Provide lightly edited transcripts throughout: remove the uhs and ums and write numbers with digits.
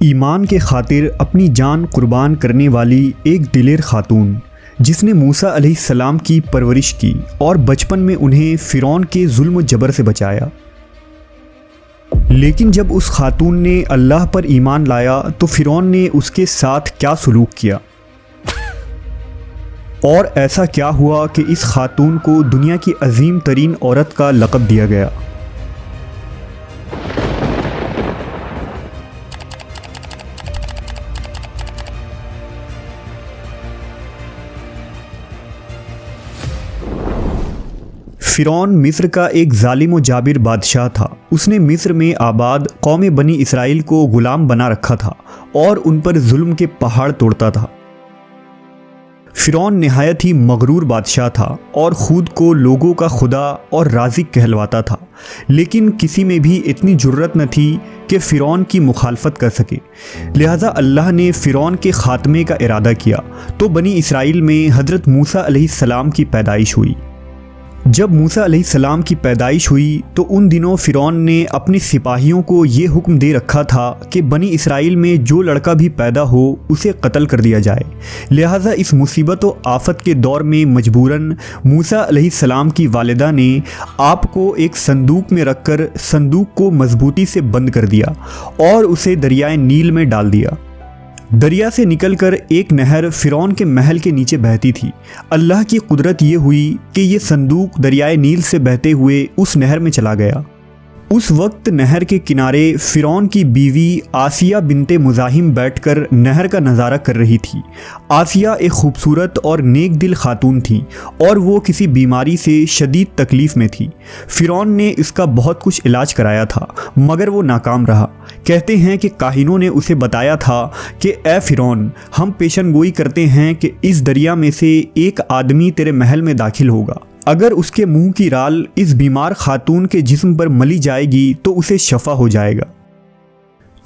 ईमान के खातिर अपनी जान कुर्बान करने वाली एक दिलेर खातून जिसने मूसा अलैहिस्सलाम की परवरिश की और बचपन में उन्हें फ़िरौन के जुल्म जबर से बचाया। लेकिन जब उस खातून ने अल्लाह पर ईमान लाया तो फ़िरौन ने उसके साथ क्या सलूक किया और ऐसा क्या हुआ कि इस खातून को दुनिया की अजीम तरीन औरत का लक़ब दिया गया। फ़िरौन मिस्र का एक जालिम व जाबिर बादशाह था। उसने मिस्र में आबाद कौम बनी इसराइल को ग़ुलाम बना रखा था और उन पर जुल्म के पहाड़ तोड़ता था। फ़िरौन नहायत ही मगरूर बादशाह था और ख़ुद को लोगों का खुदा और राज़िक कहलवाता था, लेकिन किसी में भी इतनी जुर्रत न थी कि फ़िरौन की मुखालफत कर सके। लिहाजा अल्लाह ने फ़िरौन के ख़ात्मे का इरादा किया तो बनी इसराइल में हज़रत मूसा अलैहिस्सलाम की पैदाइश हुई। जब मूसा अलैहिस्सलाम की पैदाइश हुई तो उन दिनों फ़िरौन ने अपने सिपाहियों को ये हुक्म दे रखा था कि बनी इसराइल में जो लड़का भी पैदा हो उसे कत्ल कर दिया जाए। लिहाजा इस मुसीबत व आफत के दौर में मजबूरन मूसा अलैहिस्सलाम की वालिदा ने आपको एक संदूक में रखकर संदूक को मजबूती से बंद कर दिया और उसे दरियाए नील में डाल दिया। दरिया से निकलकर एक नहर फ़िरौन के महल के नीचे बहती थी। अल्लाह की कुदरत ये हुई कि ये संदूक दरियाए नील से बहते हुए उस नहर में चला गया। उस वक्त नहर के किनारे फ़िरौन की बीवी आसिया बिनते मुज़ाहिम बैठकर नहर का नज़ारा कर रही थी। आसिया एक खूबसूरत और नेक दिल खातून थी और वो किसी बीमारी से शदीद तकलीफ़ में थी। फ़िरौन ने इसका बहुत कुछ इलाज कराया था मगर वो नाकाम रहा। कहते हैं कि काहिनों ने उसे बताया था कि ए फ़िरौन, हम पेशन गोई करते हैं कि इस दरिया में से एक आदमी तेरे महल में दाखिल होगा। अगर उसके मुंह की राल इस बीमार खातून के जिस्म पर मली जाएगी तो उसे शफा हो जाएगा।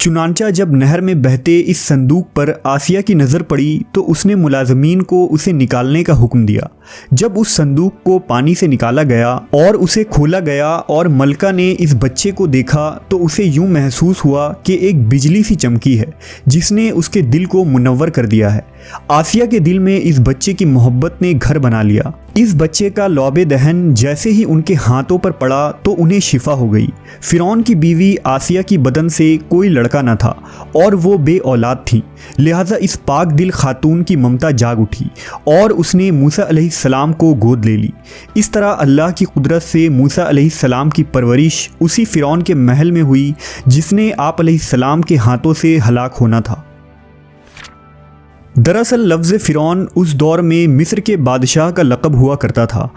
चुनांचा जब नहर में बहते इस संदूक पर आसिया की नज़र पड़ी तो उसने मुलाजमीन को उसे निकालने का हुक्म दिया। जब उस संदूक को पानी से निकाला गया और उसे खोला गया और मलका ने इस बच्चे को देखा तो उसे यूं महसूस हुआ कि एक बिजली सी चमकी है जिसने उसके दिल को मुनव्वर कर दिया है। आसिया के दिल में इस बच्चे की मोहब्बत ने घर बना लिया। इस बच्चे का लौबे दहन जैसे ही उनके हाथों पर पड़ा तो उन्हें शिफा हो गई। फ़िरौन की बीवी आसिया की बदन से कोई लड़का न था और वो बे औलाद थी। लिहाजा इस पाक दिल खातून की ममता जाग उठी और उसने मूसा अलैहिस्सलाम को गोद ले ली। इस तरह अल्लाह की कुदरत से मूसा अलैहिस्सलाम की परवरिश उसी फ़िरौन के महल में हुई जिसने आप अलैहिस्सलाम के हाथों से हलाक होना था। दरअसल लफ्ज़ फ़िरौन उस दौर में मिस्र के बादशाह का लक़ब हुआ करता था।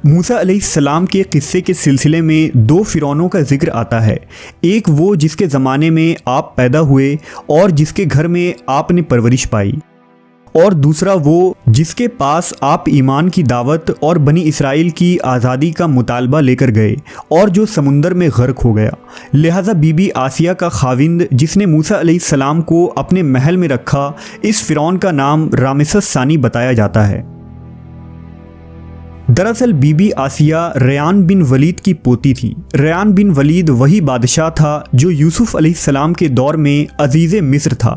मूसा अलैहिस्सलाम के क़िस्से के सिलसिले में दो फ़िरौनों का ज़िक्र आता है। एक वो जिसके ज़माने में आप पैदा हुए और जिसके घर में आपने परवरिश पाई, और दूसरा वो जिसके पास आप ईमान की दावत और बनी इसराइल की आज़ादी का मुतालबा लेकर गए और जो समुंदर में गर्क हो गया। लिहाजा बीबी आसिया का खाविंद जिसने मूसा अलैहिस्सलाम को अपने महल में रखा, इस फ़िरौन का नाम रामेसस सानी बताया जाता है। दरअसल बीबी आसिया रयान बिन वलीद की पोती थी। रयान बिन वलीद वही बादशाह था जो यूसुफ़ अलैहिस्सलाम के दौर में अजीज़ मिस्र था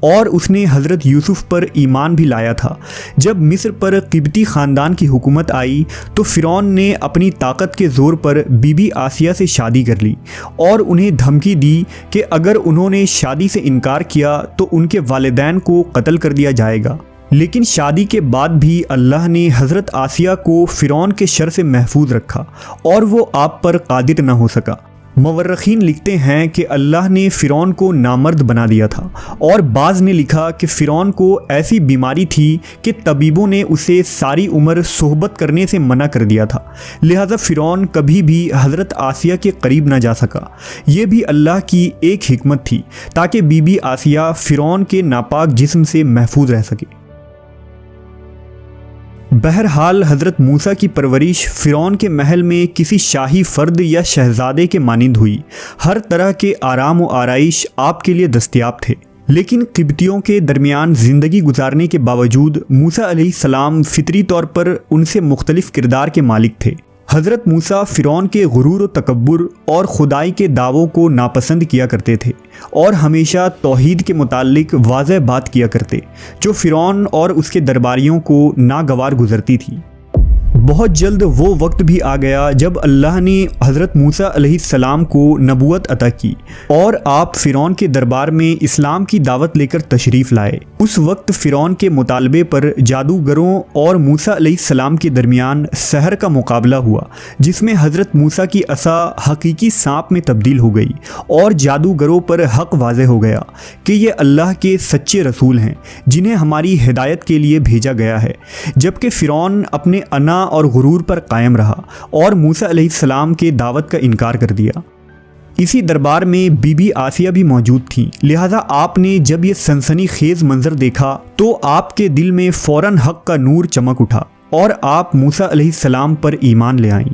और उसने हज़रत यूसुफ़ पर ईमान भी लाया था। जब मिस्र पर क़िब्ती ख़ानदान की हुकूमत आई तो फ़िरौन ने अपनी ताकत के ज़ोर पर बीबी आसिया से शादी कर ली और उन्हें धमकी दी कि अगर उन्होंने शादी से इनकार किया तो उनके वालिदैन को कत्ल कर दिया जाएगा। लेकिन शादी के बाद भी अल्लाह ने हज़रत आसिया को फ़िरौन के शर से महफूज रखा और वो आप पर कादिर न हो सका। मवर्रखीन लिखते हैं कि अल्लाह ने फ़िरौन को नामर्द बना दिया था और बाज़ ने लिखा कि फ़िरौन को ऐसी बीमारी थी कि तबीबों ने उसे सारी उम्र सोहबत करने से मना कर दिया था। लिहाजा फ़िरौन कभी भी हज़रत आसिया के करीब ना जा सका। ये भी अल्लाह की एक हिकमत थी ताकि बीबी आसिया फ़िरौन के नापाक जिस्म से महफूज रह सके। बहरहाल हज़रत मूसा की परवरिश फ़िरौन के महल में किसी शाही फ़र्द या शहज़ादे के मानिंद हुई। हर तरह के आराम व आराइश आपके लिए दस्तयाब थे। लेकिन क़िब्तियों के दरमियान ज़िंदगी गुजारने के बावजूद मूसा अलैहिस्सलाम फ़ितरी तौर पर उनसे मुख्तलिफ़ किरदार के मालिक थे। हज़रत मूसा फ़िरौन के गुरूर व तकब्बुर और खुदाई के दावों को नापसंद किया करते थे और हमेशा तौहीद के मुताल्लिक वाज़ह बात किया करते, जो फ़िरौन और उसके दरबारियों को नागवार गुजरती थी। बहुत जल्द वो वक्त भी आ गया जब अल्लाह ने हज़रत मूसा अलैहिस्सलाम को नबूवत अता की और आप फ़िरौन के दरबार में इस्लाम की दावत लेकर तशरीफ़ लाए। उस वक्त फ़िरौन के मुतालबे पर जादूगरों और मूसा अलैहिस्सलाम के दरमियान सहर का मुकाबला हुआ, जिसमें हज़रत मूसा की असा हकीकी सांप में तब्दील हो गई और जादूगरों पर हक़ वाज़े हो गया कि ये अल्लाह के सच्चे रसूल हैं जिन्हें हमारी हिदायत के लिए भेजा गया है। जबकि फ़िरौन अपने अना और गुरूर पर कायम रहा और मूसा अलैहिस्सलाम के दावत का इनकार कर दिया। इसी दरबार में बीबी आसिया भी मौजूद थीं, लिहाजा आपने जब ये सनसनीखेज़ मंजर देखा तो आपके दिल में फ़ौरन हक़ का नूर चमक उठा और आप मूसा अलैहिस्सलाम पर ईमान ले आईं।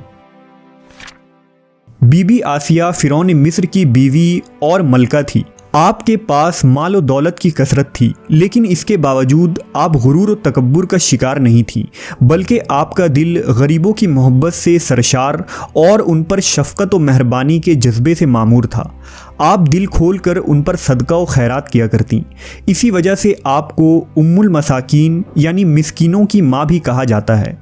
बीबी आसिया फ़िरौन मिस्र की बीवी और मलका थी। आपके पास माल और दौलत की कसरत थी, लेकिन इसके बावजूद आप गुरूर और तकब्बुर का शिकार नहीं थी, बल्कि आपका दिल गरीबों की मोहब्बत से सरशार और उन पर शफ़क़त और मेहरबानी के जज्बे से मामूर था। आप दिल खोल कर उन पर सदका और खैरात किया करती। इसी वजह से आपको उम्मुल मसाकीन यानी मिस्कीनों की माँ भी कहा जाता है।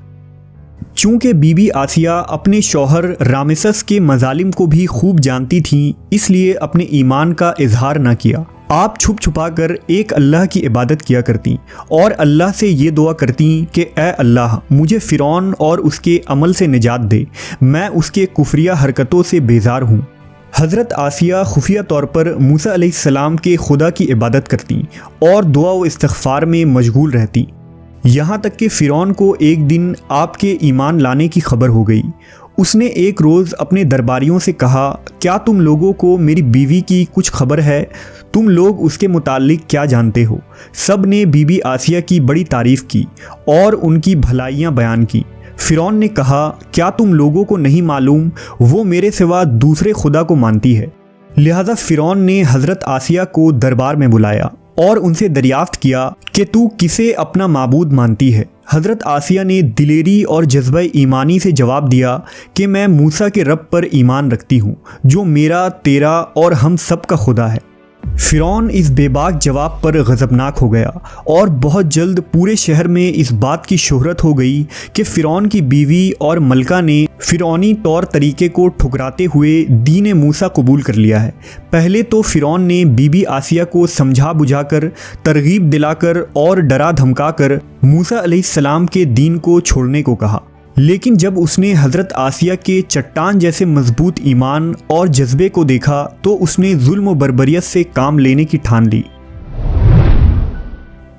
चूँकि बीबी आसिया अपने शौहर रामेसस के मजालिम को भी खूब जानती थीं, इसलिए अपने ईमान का इजहार न किया। आप छुप छुपा कर एक अल्लाह की इबादत किया करती और अल्लाह से ये दुआ करती कि ए अल्लाह, मुझे फ़िरौन और उसके अमल से निजात दे, मैं उसके कुफरिया हरकतों से बेजार हूँ। हज़रत आसिया खुफिया तौर पर मूसा अलैहिस्सलाम के खुदा की इबादत करती और दुआ व इस्तिग़फ़ार में मशगूल रहती। यहाँ तक कि फ़िरौन को एक दिन आपके ईमान लाने की खबर हो गई। उसने एक रोज़ अपने दरबारियों से कहा, क्या तुम लोगों को मेरी बीवी की कुछ खबर है? तुम लोग उसके मुताल्लिक क्या जानते हो? सब ने बीबी आसिया की बड़ी तारीफ़ की और उनकी भलाइयाँ बयान की। फ़िरौन ने कहा, क्या तुम लोगों को नहीं मालूम वो मेरे सिवा दूसरे खुदा को मानती है? लिहाजा फ़िरौन ने हज़रत आसिया को दरबार में बुलाया और उनसे दरियाफ्त किया कि तू किसे अपना माबूद मानती है। हज़रत आसिया ने दिलेरी और जज्बा ईमानी से जवाब दिया कि मैं मूसा के रब पर ईमान रखती हूँ, जो मेरा, तेरा और हम सब का खुदा है। फ़िरौन इस बेबाक जवाब पर गज़बनाक हो गया और बहुत जल्द पूरे शहर में इस बात की शोहरत हो गई कि फ़िरौन की बीवी और मलका ने फ़िरौनी तौर तरीके को ठुकराते हुए दीन मूसा कबूल कर लिया है। पहले तो फ़िरौन ने बीबी आसिया को समझा बुझाकर, तरगीब दिलाकर और डरा धमकाकर मूसा अलैहिस्सलाम के दीन को छोड़ने को कहा, लेकिन जब उसने हज़रत आसिया के चट्टान जैसे मजबूत ईमान और जज्बे को देखा तो उसने जुल्म व बर्बरियत से काम लेने की ठान ली।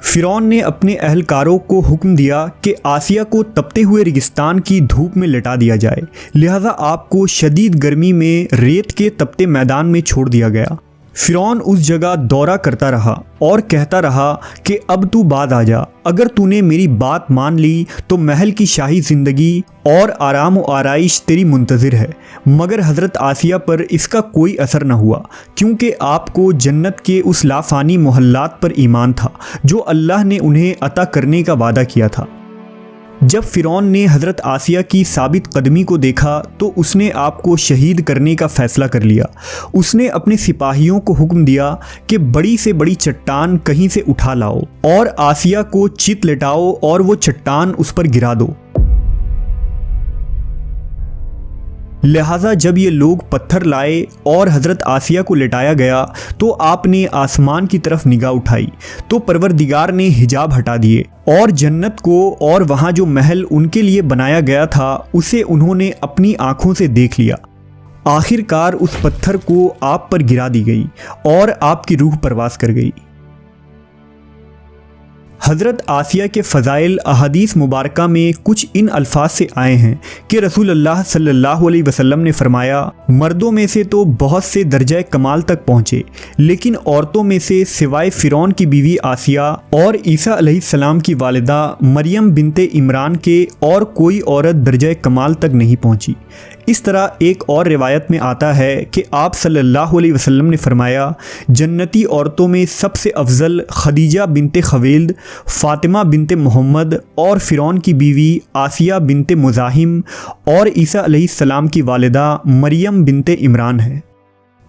फ़िरौन ने अपने अहलकारों को हुक्म दिया कि आसिया को तपते हुए रेगिस्तान की धूप में लिटा दिया जाए, लिहाजा आपको शदीद गर्मी में रेत के तपते मैदान में छोड़ दिया गया। फ़िरौन उस जगह दौरा करता रहा और कहता रहा कि अब तू बाद आ जा, अगर तूने मेरी बात मान ली तो महल की शाही ज़िंदगी और आराम व आराइश तेरी मुंतज़िर है। मगर हज़रत आसिया पर इसका कोई असर न हुआ, क्योंकि आपको जन्नत के उस लाफ़ानी मोहल्लात पर ईमान था जो अल्लाह ने उन्हें अता करने का वादा किया था। जब फ़िरौन ने हज़रत आसिया की साबित कदमी को देखा तो उसने आपको शहीद करने का फ़ैसला कर लिया। उसने अपने सिपाहियों को हुक्म दिया कि बड़ी से बड़ी चट्टान कहीं से उठा लाओ और आसिया को चित लिटाओ और वो चट्टान उस पर गिरा दो। लिहाजा जब ये लोग पत्थर लाए और हज़रत आसिया को लिटाया गया तो आपने आसमान की तरफ निगाह उठाई तो परवरदिगार ने हिजाब हटा दिए और जन्नत को और वहाँ जो महल उनके लिए बनाया गया था उसे उन्होंने अपनी आँखों से देख लिया। आखिरकार उस पत्थर को आप पर गिरा दी गई और आपकी रूह परवास कर गई। हज़रत आसिया के फ़ज़ाइल अहादीस मुबारका में कुछ इन अल्फाज से आए हैं कि रसूलुल्लाह सल्लल्लाहु अलैहि वसल्लम ने फरमाया, मर्दों में से तो बहुत से दर्जा कमाल तक पहुँचे, लेकिन औरतों में से सिवाय फ़िरौन की बीवी आसिया और ईसा अलैहिस्सलाम की वालिदा मरियम बिनते इमरान के और कोई औरत दर्जा कमाल तक नहीं पहुँची। इस तरह एक और रिवायत में आता है कि आप सल्लल्लाहु अलैहि वसल्लम ने फरमाया, जन्नती औरतों में सबसे अफजल खदीजा बिनते खवेल्द, फ़ातिमा बिनते मोहम्मद और फ़िरौन की बीवी आसिया बिनते मुज़ाहिम और ईसा अलैहिस्सलाम की वालिदा मरियम बिनते इमरान है।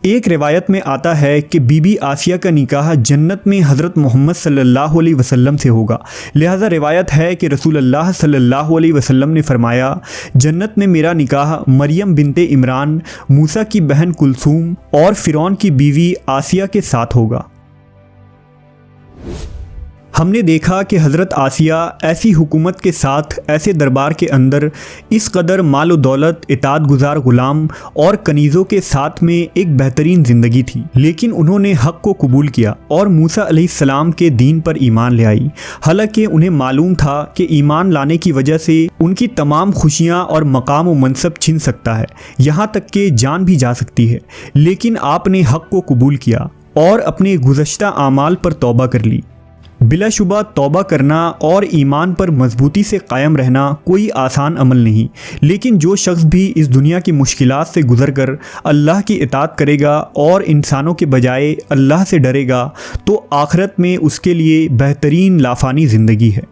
एक रिवायत में आता है कि बीबी आसिया का निकाह जन्नत में हज़रत मोहम्मद सल्लल्लाहु अलैहि वसल्लम से होगा। लिहाजा रिवायत है कि रसूलुल्लाह सल्लल्लाहु अलैहि वसल्लम ने फरमाया, जन्नत में मेरा निकाह मरियम बिनते इमरान, मूसा की बहन कुलसूम और फ़िरौन की बीवी आसिया के साथ होगा। हमने देखा कि हज़रत आसिया ऐसी हुकूमत के साथ, ऐसे दरबार के अंदर इस कदर माल व दौलत, इताअत गुज़ार ग़ुलाम और कनीज़ों के साथ में एक बेहतरीन ज़िंदगी थी, लेकिन उन्होंने हक़ को कबूल किया और मूसा अलैहिस्सलाम के दीन पर ईमान ले आई। हालांकि उन्हें मालूम था कि ईमान लाने की वजह से उनकी तमाम खुशियाँ और मकाम व मनसब छिन सकता है, यहाँ तक कि जान भी जा सकती है, लेकिन आपने हक़ को कबूल किया और अपने गुज़श्ता आमाल पर तौबा कर ली। बिलाशुबा तौबा करना और ईमान पर मजबूती से कायम रहना कोई आसान अमल नहीं, लेकिन जो शख्स भी इस दुनिया की मुश्किलात से गुज़र कर अल्लाह की इताअत करेगा और इंसानों के बजाय अल्लाह से डरेगा तो आखिरत में उसके लिए बेहतरीन लाफानी ज़िंदगी है।